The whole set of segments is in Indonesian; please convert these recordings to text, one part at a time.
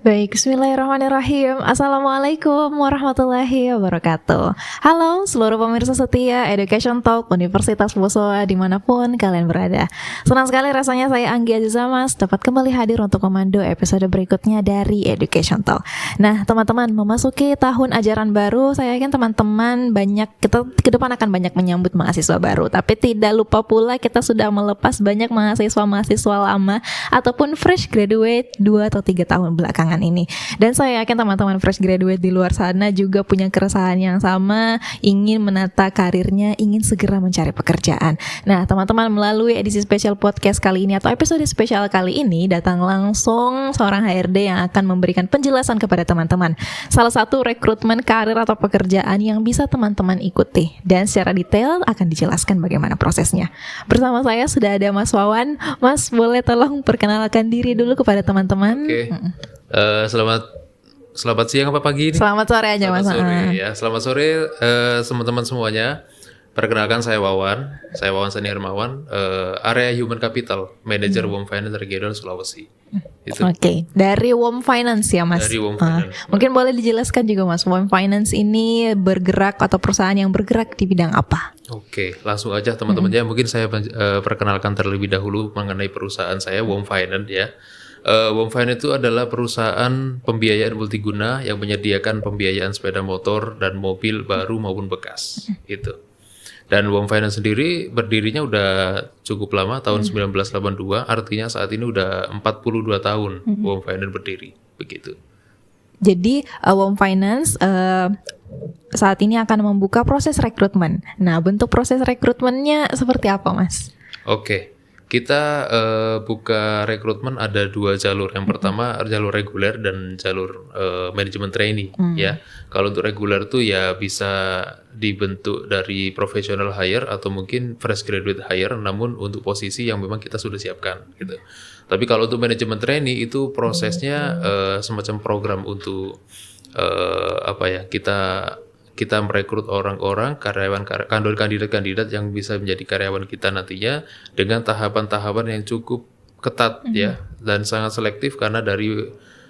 Baik, bismillahirrahmanirrahim. Assalamualaikum warahmatullahi wabarakatuh. Halo seluruh pemirsa setia Education Talk Universitas Bosowa dimanapun kalian berada. Senang sekali rasanya saya Anggi Aziza Mas dapat kembali hadir untuk memandu episode berikutnya dari Education Talk. Nah teman-teman, memasuki tahun ajaran baru, saya yakin teman-teman kita ke depan akan banyak menyambut mahasiswa baru. Tapi tidak lupa pula kita sudah melepas banyak mahasiswa-mahasiswa lama ataupun fresh graduate 2 atau 3 tahun belakangan ini. Dan saya yakin teman-teman fresh graduate di luar sana juga punya keresahan yang sama, ingin menata karirnya, ingin segera mencari pekerjaan. Nah teman-teman, melalui edisi spesial podcast kali ini atau episode spesial kali ini, datang langsung seorang HRD yang akan memberikan penjelasan kepada teman-teman salah satu rekrutmen karir atau pekerjaan yang bisa teman-teman ikuti, dan secara detail akan dijelaskan bagaimana prosesnya. Bersama saya sudah ada Mas Wawan. Mas, boleh tolong perkenalkan diri dulu kepada teman-teman? Oke. Selamat siang apa pagi ini? Selamat sore aja Mas. Selamat sore ya. Selamat sore teman-teman semuanya. Perkenalkan saya Wawan Sani Hermawan, area Human Capital Manager WOM Finance Regional Sulawesi. Oke, dari WOM Finance ya Mas. Dari WOM Finance. Mungkin boleh dijelaskan juga Mas, WOM Finance ini bergerak atau perusahaan yang bergerak di bidang apa? Oke, langsung aja teman-teman ya. Mungkin saya perkenalkan terlebih dahulu mengenai perusahaan saya WOM Finance ya. WOM Finance itu adalah perusahaan pembiayaan multiguna yang menyediakan pembiayaan sepeda motor dan mobil baru maupun bekas. Itu. Dan WOM Finance sendiri berdirinya udah cukup lama, tahun 1982, artinya saat ini udah 42 tahun WOM Finance berdiri, begitu. Jadi WOM Finance saat ini akan membuka proses rekrutmen. Nah, bentuk proses rekrutmennya seperti apa Mas? Oke. Kita buka rekrutmen ada 2 jalur. Yang pertama jalur reguler dan jalur manajemen trainee ya. Kalau untuk reguler tuh ya bisa dibentuk dari professional hire atau mungkin fresh graduate hire, namun untuk posisi yang memang kita sudah siapkan gitu. Tapi kalau untuk manajemen trainee itu prosesnya semacam program untuk kita merekrut orang-orang, kandidat-kandidat yang bisa menjadi karyawan kita nantinya dengan tahapan-tahapan yang cukup ketat ya, dan sangat selektif karena dari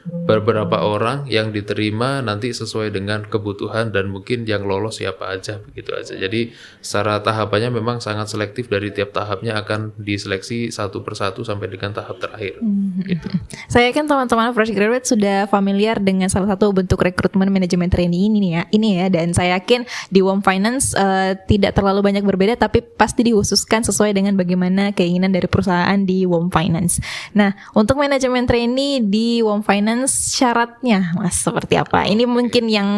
beberapa orang yang diterima nanti sesuai dengan kebutuhan dan mungkin yang lolos siapa aja, begitu aja. Jadi secara tahapannya memang sangat selektif, dari tiap tahapnya akan diseleksi satu persatu sampai dengan tahap terakhir. Gitu. Saya yakin teman-teman fresh graduate sudah familiar dengan salah satu bentuk rekrutmen manajemen trainee ini ya, dan saya yakin di WOM Finance tidak terlalu banyak berbeda, tapi pasti dihususkan sesuai dengan bagaimana keinginan dari perusahaan di WOM Finance. Nah, untuk manajemen trainee di WOM Finance syaratnya Mas seperti apa? Ini mungkin yang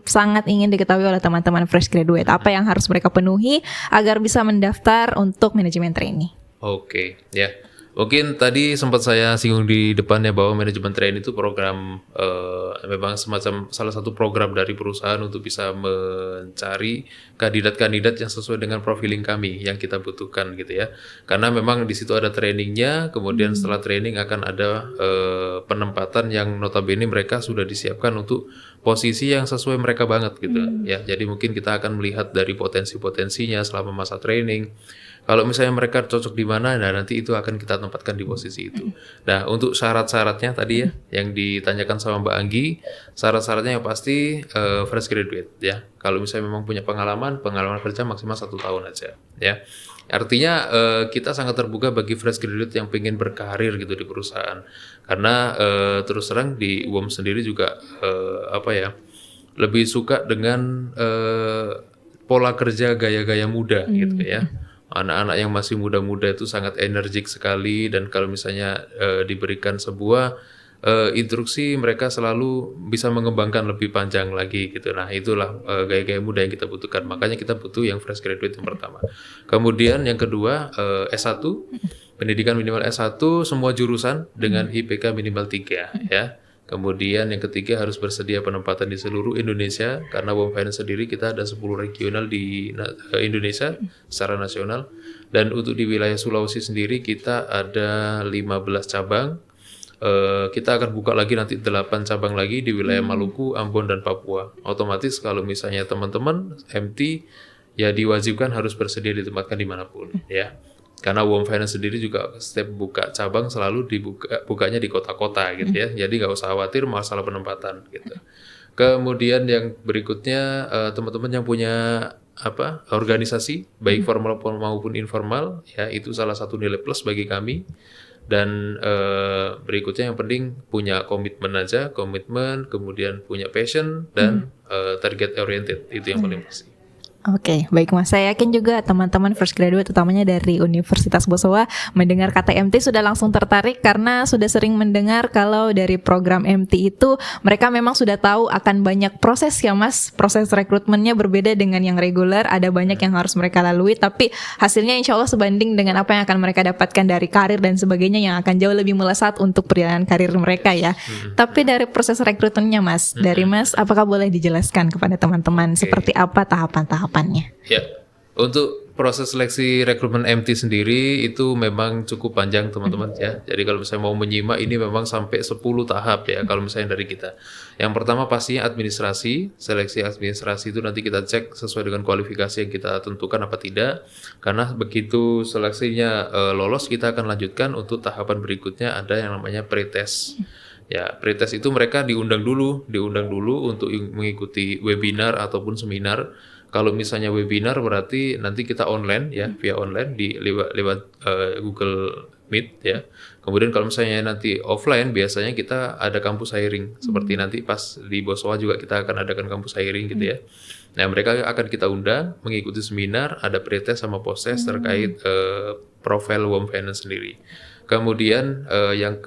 sangat ingin diketahui oleh teman-teman fresh graduate. Apa yang harus mereka penuhi agar bisa mendaftar untuk manajemen trainee? Oke, ya. Mungkin tadi sempat saya singgung di depannya bahwa manajemen trainee itu program memang semacam salah satu program dari perusahaan untuk bisa mencari kandidat-kandidat yang sesuai dengan profiling kami yang kita butuhkan gitu ya. Karena memang di situ ada trainingnya, kemudian setelah training akan ada penempatan yang notabene mereka sudah disiapkan untuk posisi yang sesuai mereka banget gitu ya. Jadi mungkin kita akan melihat dari potensi-potensinya selama masa training. Kalau misalnya mereka cocok di mana, nah nanti itu akan kita tempatkan di posisi itu. Nah, untuk syarat-syaratnya tadi ya, yang ditanyakan sama Mbak Anggi, syarat-syaratnya yang pasti fresh graduate ya. Kalau misalnya memang punya pengalaman kerja maksimal 1 tahun aja ya. Artinya kita sangat terbuka bagi fresh graduate yang pengen berkarir gitu di perusahaan. Karena terus terang di WOM sendiri juga lebih suka dengan pola kerja gaya-gaya muda gitu ya. Anak-anak yang masih muda-muda itu sangat energik sekali, dan kalau misalnya diberikan sebuah instruksi, mereka selalu bisa mengembangkan lebih panjang lagi gitu. Nah itulah gaya-gaya muda yang kita butuhkan, makanya kita butuh yang fresh graduate yang pertama. Kemudian yang kedua S1, pendidikan minimal S1 semua jurusan dengan IPK minimal 3 ya. Kemudian yang ketiga harus bersedia penempatan di seluruh Indonesia, karena WOM Finance sendiri kita ada 10 regional di Indonesia secara nasional, dan untuk di wilayah Sulawesi sendiri kita ada 15 cabang. Kita akan buka lagi nanti 8 cabang lagi di wilayah Maluku, Ambon, dan Papua. Otomatis kalau misalnya teman-teman MT ya diwajibkan harus bersedia ditempatkan dimanapun ya. Karena Warm Finance sendiri juga setiap buka cabang selalu bukanya di kota-kota gitu ya. Jadi nggak usah khawatir masalah penempatan gitu. Kemudian yang berikutnya teman-teman yang punya organisasi baik formal maupun informal ya, itu salah satu nilai plus bagi kami. Dan berikutnya yang penting punya komitmen, kemudian punya passion dan target oriented, itu yang paling pasti. Oke, baik Mas. Saya yakin juga teman-teman fresh graduate utamanya dari Universitas Bosowa mendengar kata MT sudah langsung tertarik karena sudah sering mendengar kalau dari program MT itu mereka memang sudah tahu akan banyak proses ya Mas. Proses rekrutmennya berbeda dengan yang reguler, ada banyak yang harus mereka lalui, tapi hasilnya insya Allah sebanding dengan apa yang akan mereka dapatkan dari karir dan sebagainya yang akan jauh lebih melesat untuk perjalanan karir mereka ya. Tapi dari proses rekrutmennya Mas, dari Mas apakah boleh dijelaskan kepada teman-teman seperti apa tahapan-tahapannya? Ya, untuk proses seleksi rekrutmen MT sendiri itu memang cukup panjang teman-teman ya. Jadi kalau misalnya mau menyimak ini memang sampai 10 tahap ya kalau misalnya dari kita. Yang pertama pastinya administrasi, seleksi administrasi itu nanti kita cek sesuai dengan kualifikasi yang kita tentukan apa tidak. Karena begitu seleksinya lolos, kita akan lanjutkan untuk tahapan berikutnya ada yang namanya pretest. Ya, pretest itu mereka diundang dulu untuk mengikuti webinar ataupun seminar. Kalau misalnya webinar berarti nanti kita online ya, via online lewat Google Meet ya. Kemudian kalau misalnya nanti offline biasanya kita ada kampus hiring. Seperti nanti pas di Bosowa juga kita akan adakan kampus hiring gitu ya. Nah, mereka akan kita undang mengikuti seminar, ada pretest sama posttest terkait profil Warm Finance sendiri. Kemudian yang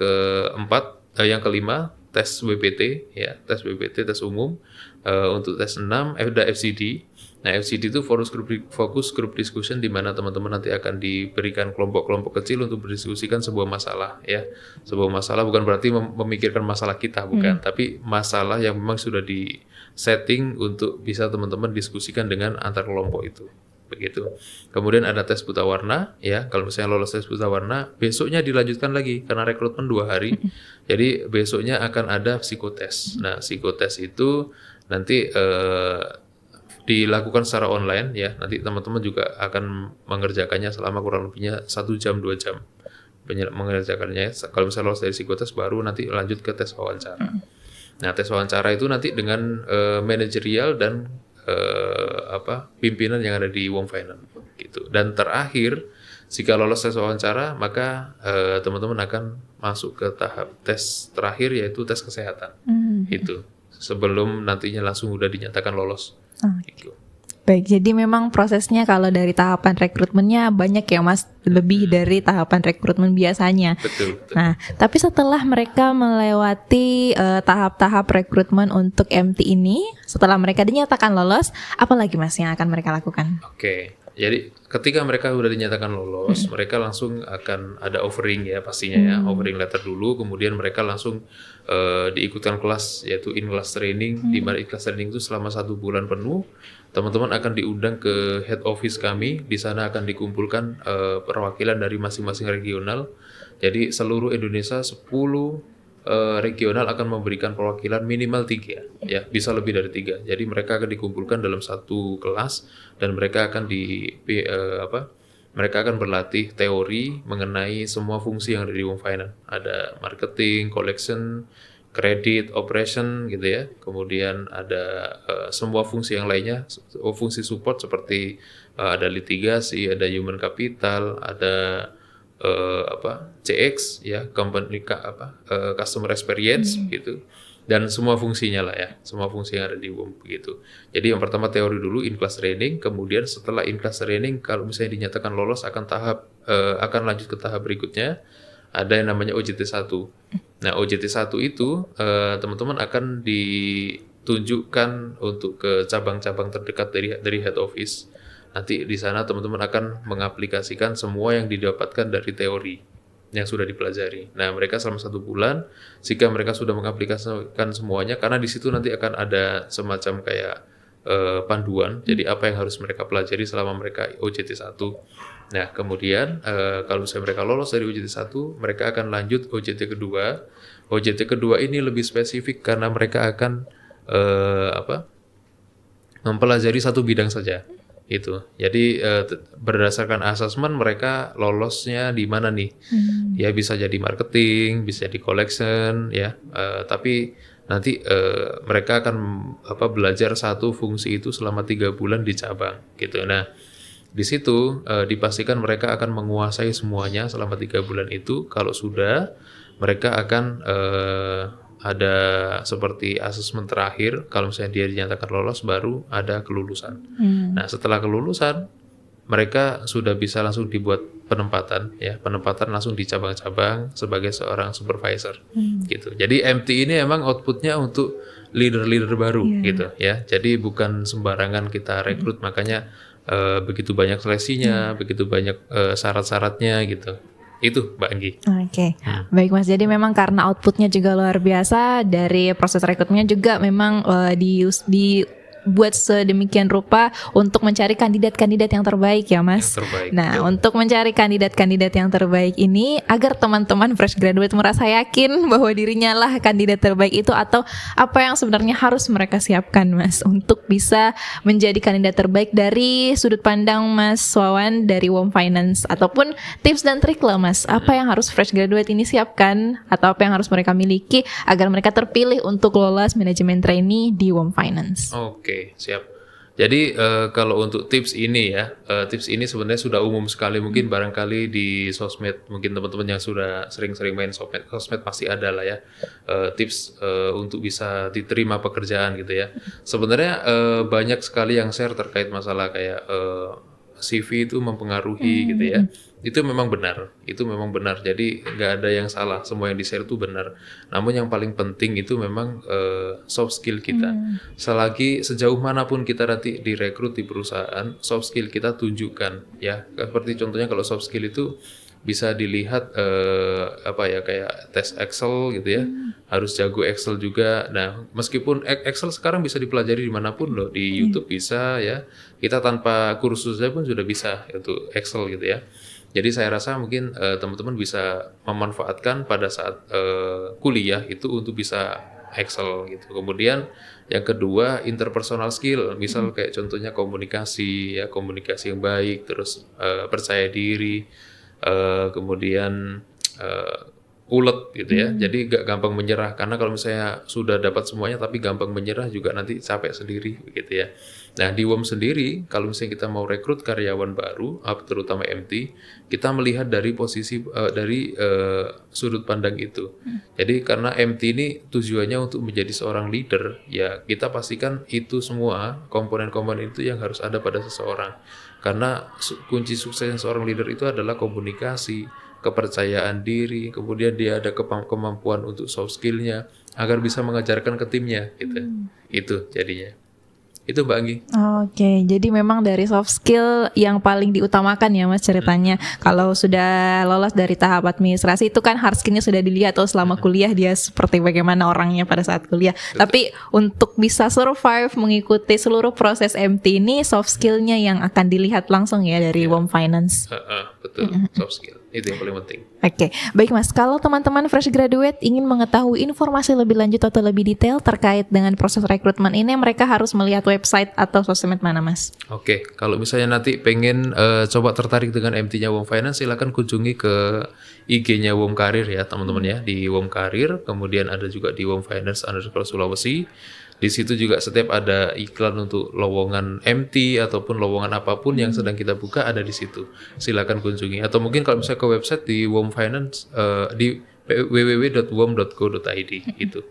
kelima tes WPT ya, tes WPT, tes umum. Untuk tes 6 ada FCD. Nah, FCD itu focus group discussion, di mana teman-teman nanti akan diberikan kelompok-kelompok kecil untuk berdiskusikan sebuah masalah ya. Sebuah masalah bukan berarti memikirkan masalah kita, bukan, tapi masalah yang memang sudah di setting untuk bisa teman-teman diskusikan dengan antar kelompok itu. Begitu. Kemudian ada tes buta warna ya. Kalau misalnya lolos tes buta warna, besoknya dilanjutkan lagi karena rekrutmen 2 hari. Jadi besoknya akan ada psikotes. Nah, psikotes itu nanti dilakukan secara online ya. Nanti teman-teman juga akan mengerjakannya selama kurang lebihnya 1 jam 2 jam mengerjakannya. Kalau misalnya lolos dari psikotes baru nanti lanjut ke tes wawancara. Nah, tes wawancara itu nanti dengan manajerial dan pimpinan yang ada di Warm Finance gitu. Dan terakhir jika lolos tes wawancara maka teman-teman akan masuk ke tahap tes terakhir yaitu tes kesehatan. Itu sebelum nantinya langsung udah dinyatakan lolos. Gitu. Baik, jadi memang prosesnya kalau dari tahapan rekrutmennya banyak ya Mas, lebih dari tahapan rekrutmen biasanya. Betul. Nah, tapi setelah mereka melewati tahap-tahap rekrutmen untuk MT ini, setelah mereka dinyatakan lolos, apa lagi Mas yang akan mereka lakukan? Oke. Jadi ketika mereka sudah dinyatakan lolos, mereka langsung akan ada offering ya pastinya ya, offering letter dulu, kemudian mereka langsung diikutkan kelas yaitu in-class training, di mana in-class training itu selama 1 bulan penuh, teman-teman akan diundang ke head office kami, di sana akan dikumpulkan perwakilan dari masing-masing regional, jadi seluruh Indonesia 10 regional akan memberikan perwakilan minimal 3 ya, bisa lebih dari 3. Jadi mereka akan dikumpulkan dalam satu kelas dan mereka akan mereka akan berlatih teori mengenai semua fungsi yang ada di Warm Finance. Ada marketing, collection, credit, operation gitu ya. Kemudian ada semua fungsi yang lainnya, fungsi support seperti ada litigasi, ada human capital, ada CX ya, company customer experience gitu, dan semua fungsinya lah ya, semua fungsi yang ada di WOM begitu. Jadi yang pertama teori dulu, in-class training, kemudian setelah in-class training kalau misalnya dinyatakan lolos akan lanjut ke tahap berikutnya, ada yang namanya OJT 1. Nah, OJT 1 itu teman-teman akan ditunjukkan untuk ke cabang-cabang terdekat dari head office. Nanti di sana teman-teman akan mengaplikasikan semua yang didapatkan dari teori yang sudah dipelajari. Nah, mereka selama 1 bulan, jika mereka sudah mengaplikasikan semuanya, karena di situ nanti akan ada semacam kayak panduan, jadi apa yang harus mereka pelajari selama mereka OJT 1. Nah, kemudian kalau misalnya mereka lolos dari OJT 1, mereka akan lanjut OJT kedua. OJT kedua ini lebih spesifik karena mereka akan mempelajari satu bidang saja. Itu. Jadi berdasarkan asesmen mereka lolosnya di mana nih? Ya bisa jadi marketing, bisa jadi collection, ya. Tapi nanti mereka akan belajar satu fungsi itu selama 3 bulan di cabang, gitu. Nah, di situ dipastikan mereka akan menguasai semuanya selama 3 bulan itu. Kalau sudah, mereka akan ada seperti asesmen terakhir. Kalau misalnya dia dinyatakan lolos, baru ada kelulusan. Nah, setelah kelulusan, mereka sudah bisa langsung dibuat penempatan, ya, penempatan langsung di cabang-cabang sebagai seorang supervisor, gitu. Jadi MT ini emang outputnya untuk leader-leader baru, gitu, ya. Jadi bukan sembarangan kita rekrut, makanya begitu banyak seleksinya, begitu banyak syarat-syaratnya, gitu. Itu Mbak Anggi. Oke, baik Mas. Jadi memang karena outputnya juga luar biasa, dari proses rekrutmennya juga memang dibuat sedemikian rupa untuk mencari kandidat-kandidat yang terbaik ya Mas. Yang terbaik. Nah, untuk mencari kandidat-kandidat yang terbaik ini, agar teman-teman fresh graduate merasa yakin bahwa dirinya lah kandidat terbaik itu, atau apa yang sebenarnya harus mereka siapkan Mas untuk bisa menjadi kandidat terbaik dari sudut pandang Mas Wawan dari WOM Finance, ataupun tips dan trik lah Mas, apa yang harus fresh graduate ini siapkan atau apa yang harus mereka miliki agar mereka terpilih untuk lolos manajemen trainee di WOM Finance. Oke, siap. Jadi kalau untuk tips ini ya, tips ini sebenarnya sudah umum sekali. Mungkin barangkali di sosmed, mungkin teman-teman yang sudah sering-sering main sosmed pasti ada lah ya, tips untuk bisa diterima pekerjaan gitu ya. Sebenarnya banyak sekali yang share terkait masalah kayak CV itu mempengaruhi gitu ya. Itu memang benar. Jadi nggak ada yang salah, semua yang di-share itu benar. Namun yang paling penting itu memang soft skill kita. Selagi sejauh manapun kita nanti direkrut di perusahaan, soft skill kita tunjukkan ya. Seperti contohnya kalau soft skill itu bisa dilihat kayak tes Excel gitu ya, harus jago Excel juga. Nah, meskipun Excel sekarang bisa dipelajari dimanapun loh, di YouTube bisa ya, kita tanpa kursusnya pun sudah bisa untuk Excel gitu ya. Jadi saya rasa mungkin teman-teman bisa memanfaatkan pada saat kuliah itu untuk bisa Excel gitu. Kemudian yang kedua, interpersonal skill, misal kayak contohnya komunikasi yang baik, terus percaya diri. Kemudian ulet gitu ya, jadi gak gampang menyerah, karena kalau misalnya sudah dapat semuanya tapi gampang menyerah juga nanti capek sendiri gitu ya. Nah di WOM sendiri, kalau misalnya kita mau rekrut karyawan baru, terutama MT, kita melihat dari posisi dari sudut pandang itu. Jadi karena MT ini tujuannya untuk menjadi seorang leader, ya kita pastikan itu semua komponen-komponen itu yang harus ada pada seseorang. Karena kunci suksesnya seorang leader itu adalah komunikasi, kepercayaan diri, kemudian dia ada kemampuan untuk soft skill-nya agar bisa mengajarkan ke timnya gitu. Itu jadinya. Itu Mbak Anggi. Oke, jadi memang dari soft skill yang paling diutamakan ya Mas ceritanya. Kalau sudah lolos dari tahap administrasi itu kan hard skill-nya sudah dilihat selama kuliah dia seperti bagaimana orangnya pada saat kuliah. Betul. Tapi untuk bisa survive mengikuti seluruh proses MT ini, soft skill-nya yang akan dilihat langsung ya dari WOM Finance. Betul, soft skill. Itu yang paling penting. Oke, baik Mas. Kalau teman-teman fresh graduate ingin mengetahui informasi lebih lanjut atau lebih detail terkait dengan proses rekrutmen ini, mereka harus melihat website atau sosmed mana Mas? Oke, kalau misalnya nanti pengen coba tertarik dengan MT-nya WOM Finance, silakan kunjungi ke IG-nya WOM Karir ya teman-teman ya, di WOM Karir, kemudian ada juga di WOM Finance _Sulawesi. Di situ juga setiap ada iklan untuk lowongan MT ataupun lowongan apapun yang sedang kita buka ada di situ. Silakan kunjungi. Atau mungkin kalau misalnya ke website di WOM Finance di www.wom.co.id gitu.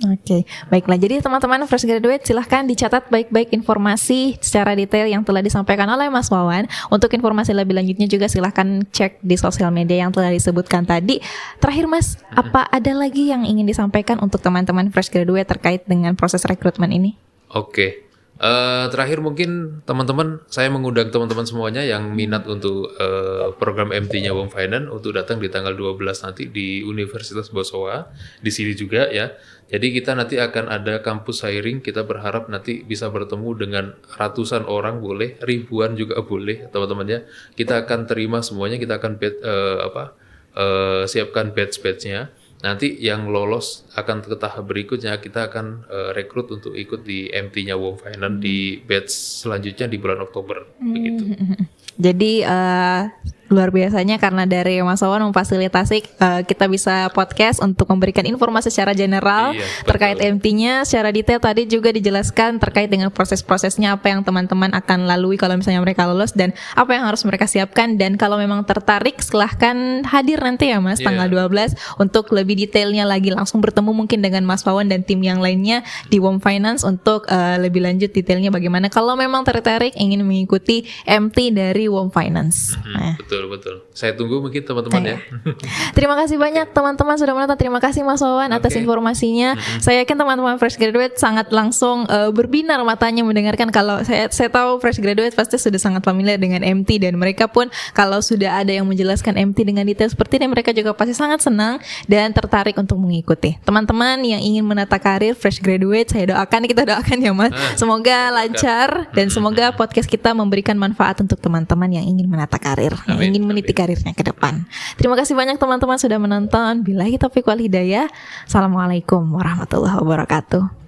Oke, baiklah. Jadi teman-teman fresh graduate silahkan dicatat baik-baik informasi secara detail yang telah disampaikan oleh Mas Wawan. Untuk informasi lebih lanjutnya juga silahkan cek di sosial media yang telah disebutkan tadi. Terakhir Mas, apa ada lagi yang ingin disampaikan untuk teman-teman fresh graduate terkait dengan proses rekrutmen ini? Oke. Terakhir mungkin teman-teman, saya mengundang teman-teman semuanya yang minat untuk program MT-nya WOM Finance untuk datang di tanggal 12 nanti di Universitas Bosowa, di sini juga ya. Jadi kita nanti akan ada kampus hiring, kita berharap nanti bisa bertemu dengan ratusan orang boleh, ribuan juga boleh teman-teman ya. Kita akan terima semuanya, kita akan siapkan badge-badge-nya. Nanti yang lolos akan ke tahap berikutnya, kita akan rekrut untuk ikut di MT-nya WOM Finance di batch selanjutnya di bulan Oktober. Begitu. Jadi luar biasanya karena dari Mas Wawan memfasilitasi kita bisa podcast untuk memberikan informasi secara general terkait MT-nya secara detail. Tadi juga dijelaskan terkait dengan proses-prosesnya, apa yang teman-teman akan lalui kalau misalnya mereka lolos dan apa yang harus mereka siapkan. Dan kalau memang tertarik silahkan hadir nanti ya Mas tanggal 12 untuk lebih detailnya lagi, langsung bertemu mungkin dengan Mas Wawan dan tim yang lainnya di WOM Finance untuk lebih lanjut detailnya bagaimana kalau memang tertarik ingin mengikuti MT dari WOM Finance. Betul. Saya tunggu mungkin teman-teman ya. Terima kasih banyak teman-teman sudah menonton. Terima kasih Mas Wawan atas informasinya. Saya yakin teman-teman fresh graduate sangat langsung berbinar matanya mendengarkan. Kalau saya tahu fresh graduate pasti sudah sangat familiar dengan MT, dan mereka pun kalau sudah ada yang menjelaskan MT dengan detail seperti ini, mereka juga pasti sangat senang dan tertarik untuk mengikuti. Teman-teman yang ingin menata karir fresh graduate, kita doakan ya Mas. Semoga lancar dan semoga podcast kita memberikan manfaat untuk teman-teman yang ingin menata karir, yang ingin meniti karirnya ke depan. Terima kasih banyak teman-teman sudah menonton. Billahi taufiq wal hidayah. Assalamualaikum warahmatullahi wabarakatuh.